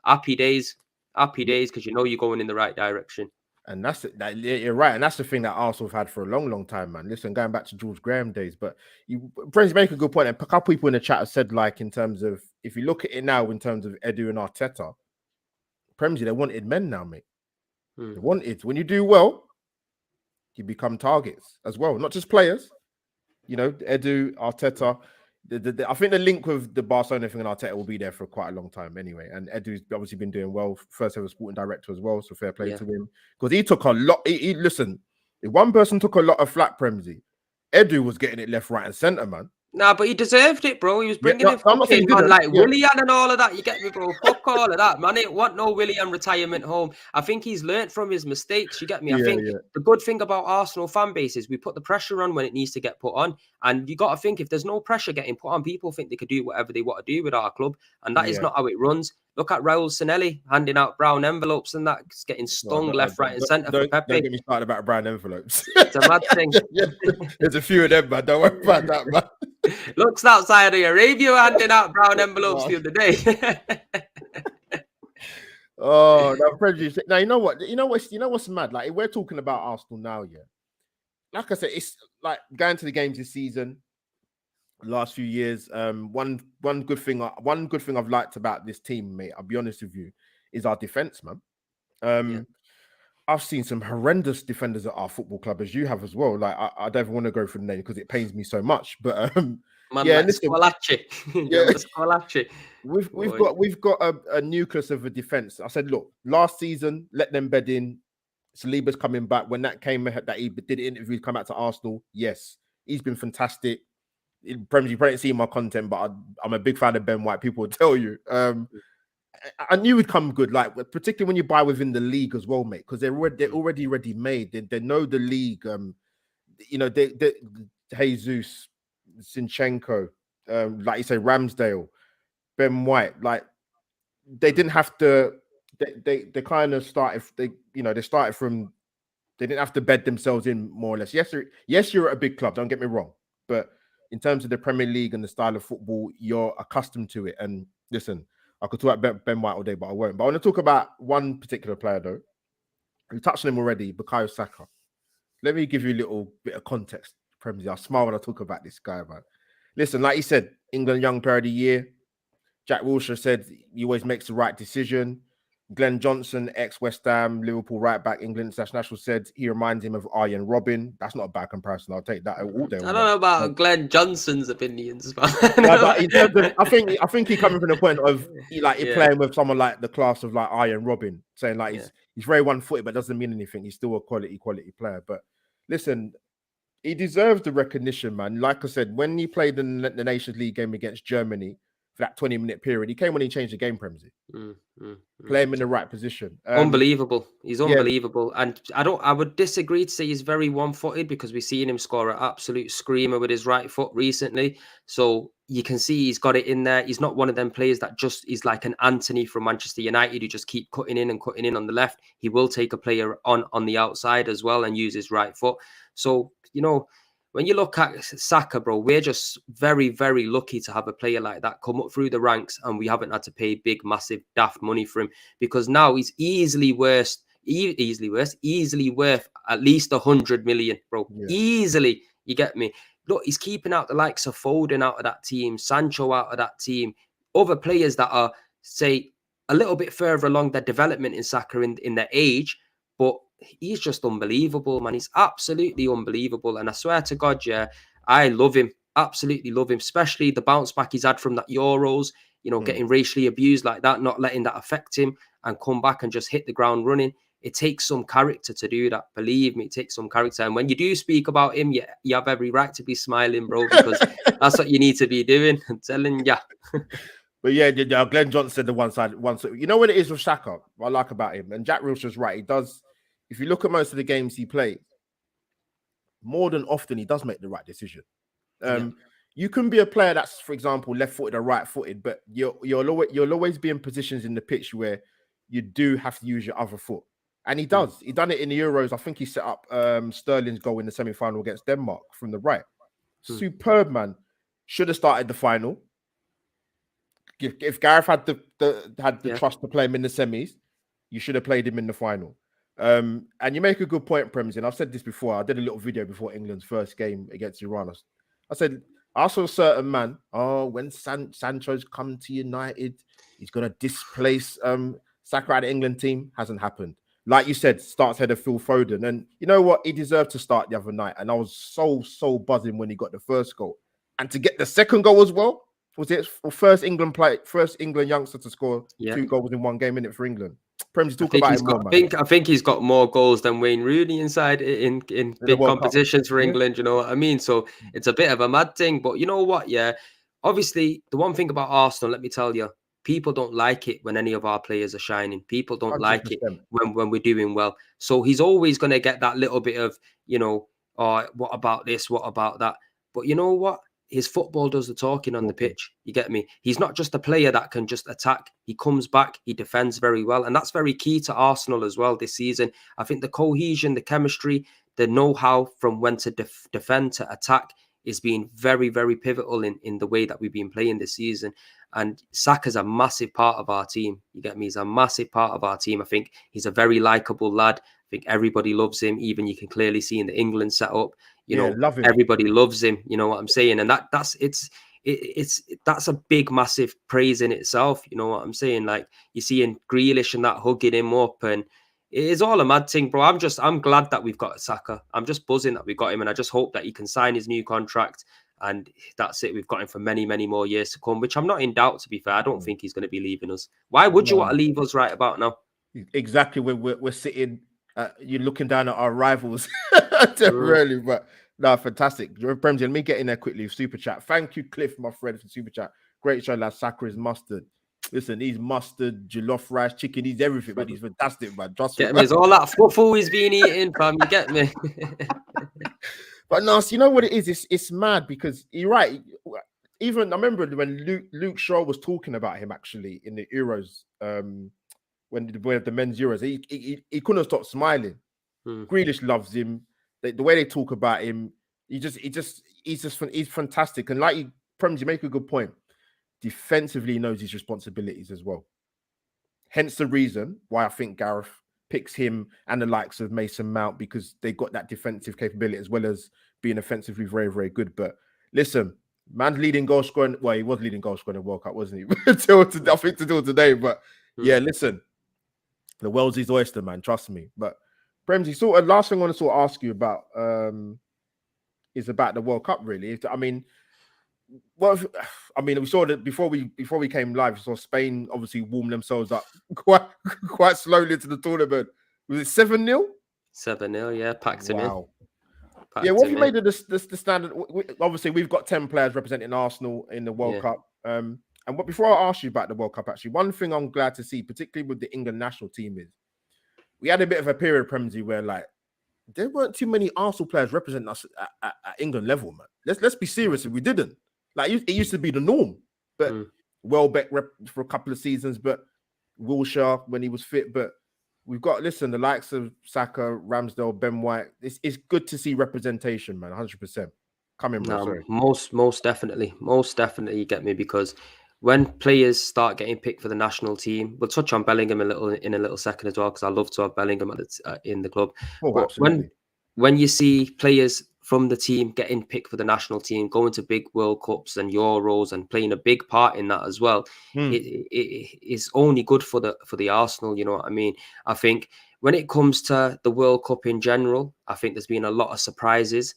happy days, because you know you're going in the right direction. And you're right. And that's the thing that Arsenal have had for a long, long time, man. Listen, going back to George Graham days, but Premzy make a good point. And a couple people in the chat have said, like, in terms of, if you look at it now, in terms of Edu and Arteta, Premzy, they wanted men now, mate. They wanted, when you do well, you become targets as well, not just players. You know, Edu, Arteta. I think the link with the Barcelona thing and Arteta will be there for quite a long time anyway. And Edu's obviously been doing well, first ever sporting director as well, so fair play to him. Because he took a lot. Listen, if one person took a lot of flack, Premzy, Edu was getting it left, right, and centre, man. Nah, but he deserved it, bro. He was bringing in fucking man like Willian and all of that. You get me, bro? Fuck all of that, man. I ain't want no Willian retirement home. I think he's learnt from his mistakes. You get me? I think the good thing about Arsenal fan base is we put the pressure on when it needs to get put on. And you got to think, if there's no pressure getting put on, people think they could do whatever they want to do with our club. And that is not how it runs. Look at Raul Sanelli handing out brown envelopes and that, getting stung left, right, and centre for Pepe. Don't get me started about brown envelopes. It's a mad thing. There's a few of them, man. Don't worry about that, man. Looks outside of Arabia handing out brown envelopes the other day. Oh, no, prejudice. Now you know what's mad. Like, we're talking about Arsenal now, Like I said, it's like going to the games this season, last few years. One good thing I've liked about this team, mate, I'll be honest with you, is our defense, man. I've seen some horrendous defenders at our football club, as you have as well. Like, I don't even want to go through the name because it pains me so much. But Squalachi. We've got a nucleus of a defense. I said, look, last season, let them bed in. Saliba's coming back. When that came, that he did interviews, come back to Arsenal. Yes, he's been fantastic. You probably see my content, but I'm a big fan of Ben White. People will tell you. I knew he'd come good, like particularly when you buy within the league as well, mate, because they're already ready made. They know the league. You know, they Jesus, Zinchenko, like you say, Ramsdale, Ben White. Like, they didn't have to they kind of started. They started from. They didn't have to bed themselves in more or less. Yes, you're at a big club. Don't get me wrong, but in terms of the Premier League and the style of football, you're accustomed to it. And listen, I could talk about Ben White all day, but I won't. But I want to talk about one particular player though. We touched on him already, Bukayo Saka. Let me give you a little bit of context, Premzy. I smile when I talk about this guy, man. Listen, like he said, England Young Player of the Year. Jack Wilshere said he always makes the right decision. Glenn Johnson, ex-West Ham, Liverpool right back, England international, said he reminds him of Arjen Robben. That's not a bad comparison. I'll take that all day. I don't know about Glenn Johnson's opinions, but but in terms of, I think he coming from the point of playing with someone like the class of like Arjen Robben, saying like he's very one-footed, but doesn't mean anything. He's still a quality player. But listen, he deserves the recognition, man. Like I said, when he played in the Nations League game against Germany for that 20-minute period, he came when he changed the game, Premzy. Play him in the right position. Unbelievable. He's unbelievable. Yeah. And I would disagree to say he's very one-footed, because we've seen him score an absolute screamer with his right foot recently. So you can see he's got it in there. He's not one of them players that just is like an Anthony from Manchester United who just keep cutting in on the left. He will take a player on the outside as well and use his right foot. So, when you look at Saka, bro, we're just very, very lucky to have a player like that come up through the ranks, and we haven't had to pay big, massive, daft money for him, because now he's easily worth at least 100 million, bro. Yeah. Easily, you get me? Look, he's keeping out the likes of Foden out of that team, Sancho out of that team, other players that are, say, a little bit further along their development in Saka in their age, but he's just unbelievable, man. He's absolutely unbelievable. And I swear to God, yeah, I love him. Absolutely love him, especially the bounce back he's had from that Euros, getting racially abused like that, not letting that affect him, and come back and just hit the ground running. It takes some character to do that. Believe me, it takes some character. And when you do speak about him, you have every right to be smiling, bro, because that's what you need to be doing. I'm telling ya. But yeah, Glenn Johnson said the one side. You know what it is with Saka? What I like about him, and Jack Wilshere's right. He does. If you look at most of the games he plays, more than often he does make the right decision. You can be a player that's, for example, left-footed or right-footed, but you'll always be in positions in the pitch where you do have to use your other foot. And he does. He done it in the Euros. I think he set up Sterling's goal in the semi-final against Denmark from the right. Superb, man. Should have started the final. If Gareth had the trust to play him in the semis, you should have played him in the final. And you make a good point, Premzy. And I've said this before. I did a little video before England's first game against Iran. I said, I saw a certain man. When Sancho's come to United, he's gonna displace Saka at the England team. Hasn't happened. Like you said, starts ahead of Phil Foden, and you know what? He deserved to start the other night. And I was so buzzing when he got the first goal, and to get the second goal as well. Was it first England youngster to score 2 goals in one game, innit, for England? Premzy, talk about him more, man. I think he's got more goals than Wayne Rooney inside in big competitions for England, you know what I mean? So it's a bit of a mad thing. But you know what, obviously, the one thing about Arsenal, let me tell you, people don't like it when any of our players are shining. People don't 100%. Like it when we're doing well. So he's always going to get that little bit of, what about this? What about that? But you know what? His football does the talking on the pitch. You get me? He's not just a player that can just attack. He comes back. He defends very well. And that's very key to Arsenal as well this season. I think the cohesion, the chemistry, the know-how from when to defend to attack is being very, very pivotal in the way that we've been playing this season. And Saka's a massive part of our team. You get me? He's a massive part of our team. I think he's a very likable lad. I think everybody loves him. Even you can clearly see in the England setup, love him. Everybody loves him. You know what I'm saying? And that's a big, massive praise in itself. You know what I'm saying? Like you see in Grealish and that hugging him up, and it is all a mad thing, bro. I'm glad that we've got Saka. I'm just buzzing that we got him, and I just hope that he can sign his new contract. And that's it. We've got him for many, many more years to come, which I'm not in doubt, to be fair. I don't think he's going to be leaving us. Why would you want to leave us right about now? Exactly. We're sitting, you're looking down at our rivals. Really, but no, fantastic. Premzy, let me get in there quickly. Super chat. Thank you, Cliff, my friend, for super chat. Great show, lad. Saka is mustard. Listen, he's mustard, jollof rice, chicken, he's everything, man. He's fantastic, man. Trust me. It's all that football he's been eating, fam. You get me? But no, you know what it is? It's mad because you're right. Even I remember when Luke Shaw was talking about him actually in the Euros when the men's Euros. He couldn't stop smiling. Mm. Grealish loves him. The way they talk about him, he's fantastic. And like Premzy, you make a good point. Defensively, he knows his responsibilities as well. Hence the reason why I think Gareth picks him and the likes of Mason Mount, because they got that defensive capability as well as being offensively very, very good. But listen, man's leading goal scoring. Well, he was leading goal scoring in the World Cup, wasn't he? I think till today. But yeah, listen, the world's his oyster, man. Trust me. But Premzy, sort of last thing I want to sort of ask you about is about the World Cup. Really, we saw that before we came live. We saw Spain obviously warm themselves up quite slowly into the tournament. Was it 7-0? 7-0, yeah, packed him in. Wow. Yeah, what have you made of the standard? Obviously, we've got 10 players representing Arsenal in the World Cup. Before I ask you about the World Cup, actually, one thing I'm glad to see, particularly with the England national team, is we had a bit of a period, Premzy, where like there weren't too many Arsenal players representing us at England level, man. Let's be serious. If we didn't, like, it used to be the norm. But Welbeck for a couple of seasons, but Wilshere when he was fit. But we've got, listen, the likes of Saka, Ramsdale, Ben White. It's good to see representation, man. 100%. Come in, bro. Sorry. Most definitely, you get me, because when players start getting picked for the national team, we'll touch on Bellingham in a little second as well, because I love to have Bellingham in the club. Oh, but absolutely. When you see players from the team getting picked for the national team, going to big World Cups and Euros and playing a big part in that as well, it is only good for the Arsenal. You know what I mean? I think when it comes to the World Cup in general, I think there's been a lot of surprises.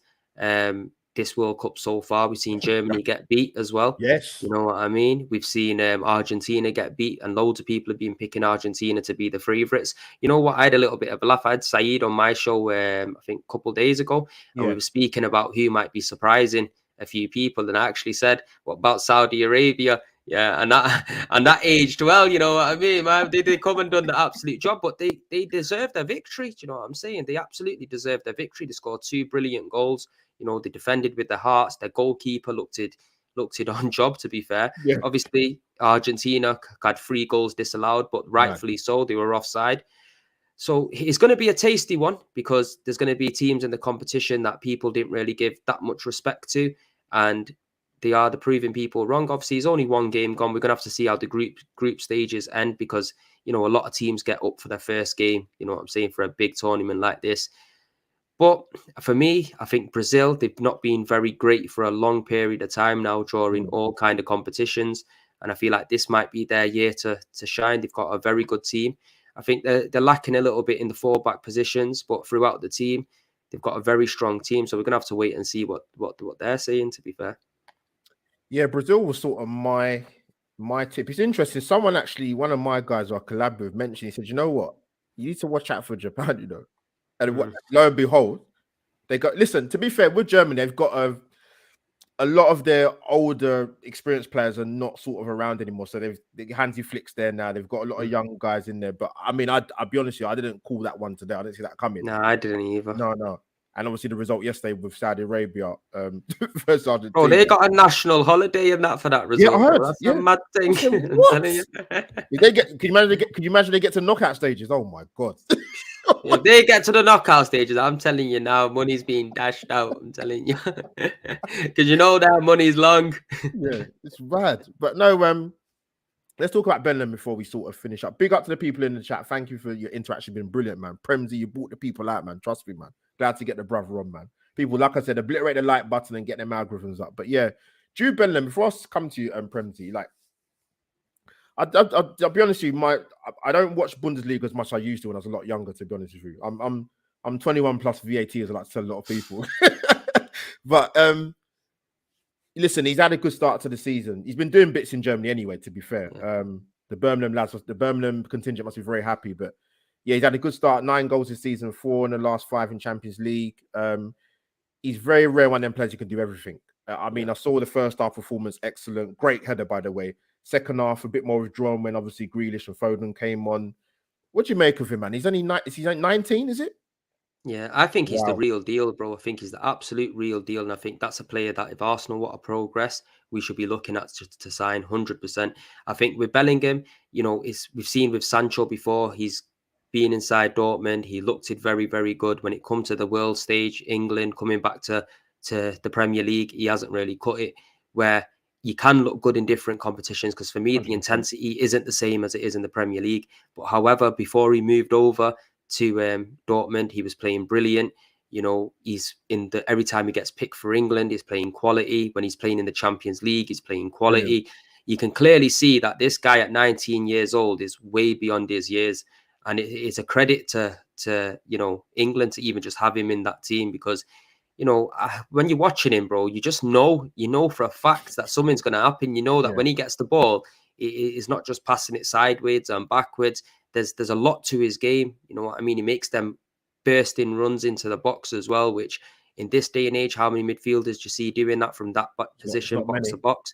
This World Cup so far, we've seen Germany get beat as well. Yes. You know what I mean? We've seen Argentina get beat, and loads of people have been picking Argentina to be the favourites. You know what? I had a little bit of a laugh. I had Saeed on my show, I think a couple of days ago, and we were speaking about who might be surprising a few people. And I actually said, what about Saudi Arabia? Yeah, and that aged well, you know what I mean, man. They come and done the absolute job, but they deserve their victory. Do you know what I'm saying? They absolutely deserve their victory. They scored 2 brilliant goals. You know, they defended with their hearts. Their goalkeeper looked it on job, to be fair. Yeah. Obviously, Argentina had 3 goals disallowed, but rightfully so. They were offside. So it's going to be a tasty one, because there's going to be teams in the competition that people didn't really give that much respect to, and they are the proving people wrong. Obviously, it's only one game gone. We're going to have to see how the group stages end, because, you know, a lot of teams get up for their first game, you know what I'm saying, for a big tournament like this. But for me, I think Brazil, they've not been very great for a long period of time now, during all kind of competitions. And I feel like this might be their year to shine. They've got a very good team. I think they're lacking a little bit in the fullback positions, but throughout the team, they've got a very strong team. So we're going to have to wait and see what they're saying, to be fair. Yeah, Brazil was sort of my tip. It's interesting. Someone actually, one of my guys who I collab with, mentioned, he said, you know what? You need to watch out for Japan, you know. And lo and behold, they got, listen, to be fair, with Germany, they've got a lot of their older, experienced players are not sort of around anymore. So they've Hansi Flick's there now. They've got a lot of young guys in there. But I mean, I'll be honest with you, I didn't call that one today. I didn't see that coming. No, I didn't either. No. And obviously the result yesterday with Saudi Arabia versus Argentina. Oh, they got a national holiday and that for that result. Yeah, I heard. That's a mad thing. Said, what? Could you imagine they get to knockout stages? Oh my God. If they get to the knockout stages, I'm telling you now, money's being dashed out. I'm telling you, because you know that money's long. Yeah, it's bad. But no, let's talk about Bellingham before we sort of finish up. Big up to the people in the chat. Thank you for your interaction. Been brilliant, man. Premzy, you brought the people out, man. Trust me, man. Glad to get the brother on, man. People, like I said, obliterate the like button and get them algorithms up. But yeah, Jude Bellingham. Before I come to you, Premzy, like, I'll be honest with you, I don't watch Bundesliga as much as I used to when I was a lot younger, to be honest with you. I'm 21 plus VAT, as I like to tell a lot of people. But listen, he's had a good start to the season. He's been doing bits in Germany anyway, to be fair. The Birmingham lads, the Birmingham contingent must be very happy. But yeah, he's had a good start, 9 goals this season, 4 in the last 5 in Champions League. He's very rare one of them players who can do everything. I mean, I saw the first half performance, excellent. Great header, by the way. Second half, a bit more withdrawn when obviously Grealish and Foden came on. What do you make of him, man? He's only 19, is it? Yeah, I think he's the Wow. real deal, bro. I think he's the absolute real deal. And I think that's a player that if Arsenal want to progress, we should be looking at to sign 100%. I think with Bellingham, we've seen with Sancho before, he's been inside Dortmund. He looked it very, very good. When it comes to the world stage, England coming back to the Premier League, he hasn't really cut it. Where you can look good in different competitions, because for me, the 100%. intensity isn't the same as it is in the Premier League. But however, before he moved over to Dortmund, he was playing brilliant. He's every time he gets picked for England, he's playing quality. When he's playing in the Champions League, he's playing quality. Brilliant. You can clearly see that this guy at 19 years old is way beyond his years, and it's a credit to England to even just have him in that team, because when you're watching him, bro, you just know for a fact that something's going to happen. You know that Yeah. when he gets the ball, it's not just passing it sideways and backwards. There's a lot to his game. You know what I mean? He makes them bursting runs into the box as well, which in this day and age, how many midfielders do you see doing that from that It's position, not box to many. box?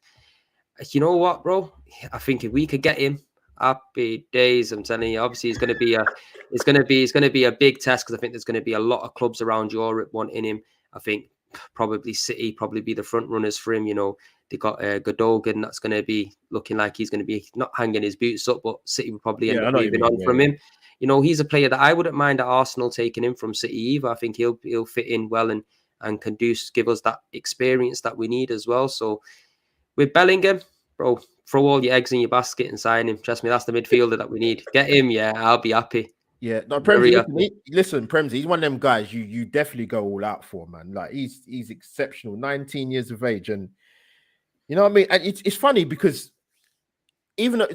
You know what, bro? I think if we could get him, happy days. I'm telling you. Obviously, it's going to be a big test, because I think there's going to be a lot of clubs around Europe wanting him. I think probably City probably be the front runners for him. They got Godogan, that's going to be looking like he's going to be not hanging his boots up, but City will probably end Yeah, I up know what you moving mean. on Yeah, from yeah. him. He's a player that I wouldn't mind at Arsenal taking him from City either. I think he'll fit in well and can give us that experience that we need as well. So with Bellingham, bro, throw all your eggs in your basket and sign him. Trust me, that's the midfielder that we need. Get him, yeah, I'll be happy. Yeah, no, Very Premzy, happy. listen, Premzy, he's one of them guys you definitely go all out for, man. Like he's exceptional, 19 years of age, and you know what I mean. And it's funny because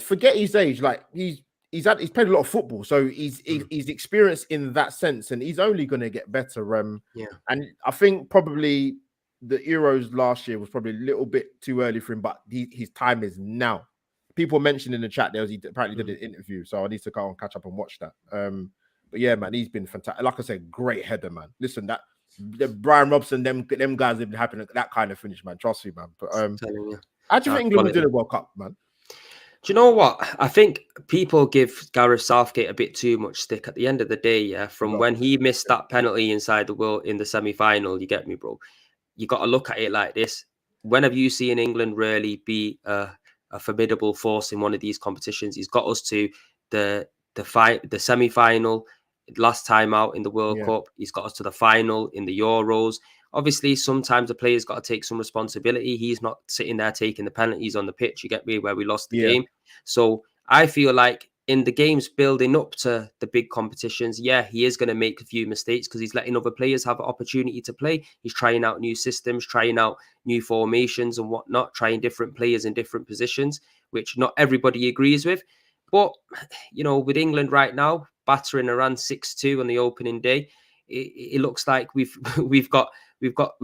forget his age, like he's played a lot of football, so he's experienced in that sense, and he's only going to get better. Yeah. And I think probably the Euros last year was probably a little bit too early for him, but his time is now. People mentioned in the chat he apparently did an interview, so I need to go and catch up and watch that. But yeah, man, he's been fantastic. Like I said, great header, man. Listen, that the Brian Robson, them guys have been having that kind of finish, man. Trust me, man. But Telling you. how do you think England will do Quality. the World Cup, man? Do you know what? I think people give Gareth Southgate a bit too much stick at the end of the day, yeah. From when he missed that penalty inside the world in the semi-final, you get me, bro. You got to look at it like this. When have you seen England really be a formidable force in one of these competitions? He's got us to the semi-final last time out in the World Cup. He's got us to the final in the Euros. Obviously, sometimes the player's got to take some responsibility. He's not sitting there taking the penalties on the pitch, you get me, where we lost the game. So I feel like in the games building up to the big competitions, yeah, he is going to make a few mistakes because he's letting other players have an opportunity to play. He's trying out new systems, trying out new formations and whatnot, trying different players in different positions, which not everybody agrees with. But, with England right now, battering Iran 6-2 on the opening day, it looks like we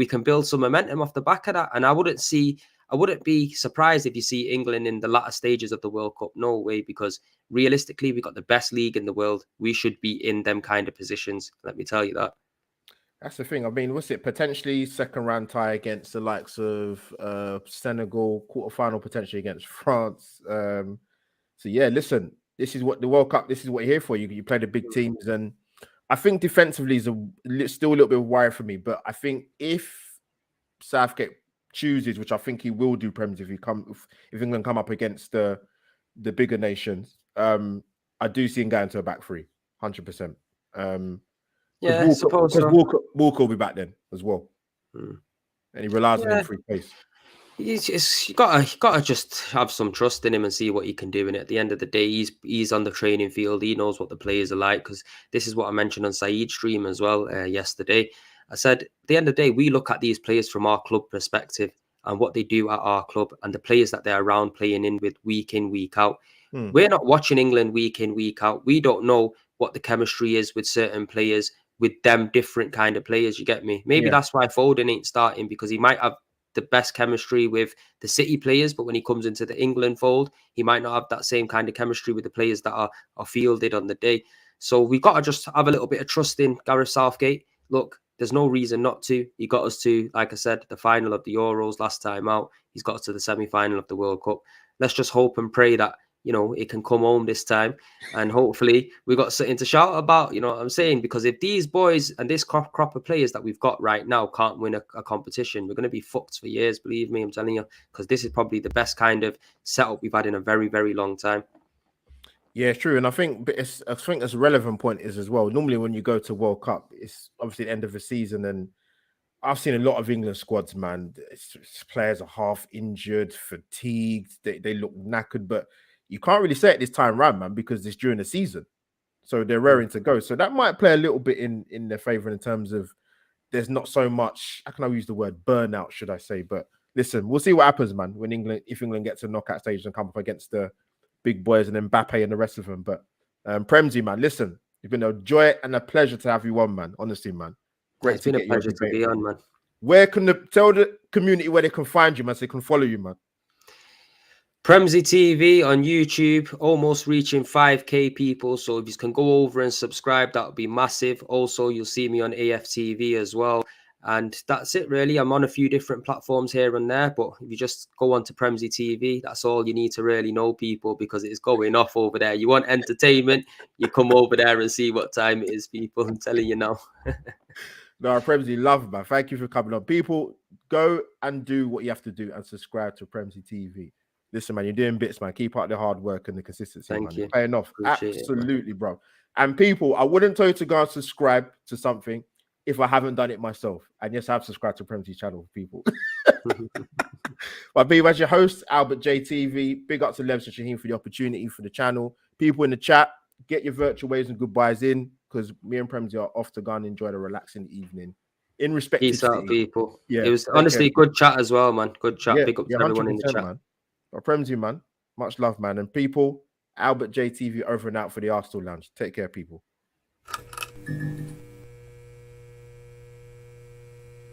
can build some momentum off the back of that. And I wouldn't be surprised if you see England in the latter stages of the World Cup. No way, because realistically, we've got the best league in the world. We should be in them kind of positions. Let me tell you that. That's the thing. I mean, what's it? Potentially second round tie against the likes of Senegal, quarterfinal potentially against France. So yeah, listen, this is what the World Cup. This is what you're here for. You play the big teams, and I think defensively is still a little bit of wire for me. But I think if Southgate chooses, which I think he will do, Premzy, if England come up against the bigger nations, I do see him going to a back three, 100%. Yeah, I suppose so. Walker will be back then as well, and he relies on him for his pace. You gotta just have some trust in him and see what he can do. And at the end of the day, he's on the training field. He knows what the players are like, because this is what I mentioned on Saeed's stream as well yesterday. I said at the end of the day, we look at these players from our club perspective and what they do at our club and the players that they're around playing in with week in, week out. We're not watching England week in, week out. We don't know what the chemistry is with certain players, with them different kind of players. You get me? Maybe that's why Foden ain't starting, because he might have the best chemistry with the City players, but when he comes into the England fold, he might not have that same kind of chemistry with the players that are fielded on the day. So we've got to just have a little bit of trust in Gareth Southgate. Look, there's no reason not to. He got us to, like I said, the final of the Euros last time out. He's got us to the semi-final of the World Cup. Let's just hope and pray that, you know, it can come home this time. And hopefully we got something to shout about, you know what I'm saying? Because if these boys and this crop of players that we've got right now can't win a competition, we're going to be fucked for years, believe me, I'm telling you, because this is probably the best kind of setup we've had in a very, very long time. Yeah, it's true. And I think it's a relevant point is as well. Normally when you go to World Cup, it's obviously the end of the season, and I've seen a lot of England squads, man. Players are half injured, fatigued, they look knackered, but you can't really say it this time round, man, because it's during the season. So they're raring to go. So that might play a little bit in their favor in terms of there's not so much, how can I use the word burnout, should I say? But listen, we'll see what happens, man, if England gets to knockout stage and come up against the big boys and then Mbappe and the rest of them. But Premzy, man, listen, it's been a joy and a pleasure to have you on, man. Honestly, man. Great. It's been a pleasure to be on, man. Where can tell the community where they can find you, man, so they can follow you, man? Premzy TV on YouTube, almost reaching 5k people. So if you can go over and subscribe, that would be massive. Also, you'll see me on AFTV as well. And that's it, really. I'm on a few different platforms here and there, but if you just go on to Premzy TV, that's all you need to really know, people, because it's going off over there. You want entertainment, you come over there and see what time it is, people. I'm telling you now. No, Premzy, love, man. Thank you for coming on. People, go and do what you have to do and subscribe to Premzy TV. Listen, man, you're doing bits, man. Keep up the hard work and the consistency, man. You're paying off. Appreciate absolutely, bro. And people, I wouldn't tell you to go and subscribe to something if I haven't done it myself. And yes, I've subscribed to Premzy's channel, people. But being as your host, AlbertJTV, big up to Levs and Shaheen for the opportunity for the channel. People in the chat, get your virtual waves and goodbyes in, because me and Premzy are off to go and enjoy the relaxing evening. In respect, peace out, people. Yeah, it was honestly good chat as well, man. Good chat. Yeah, big up to everyone in the chat. Man. But Premzy, man, much love, man. And people, AlbertJTV over and out for the Arsenal Lounge. Take care, people.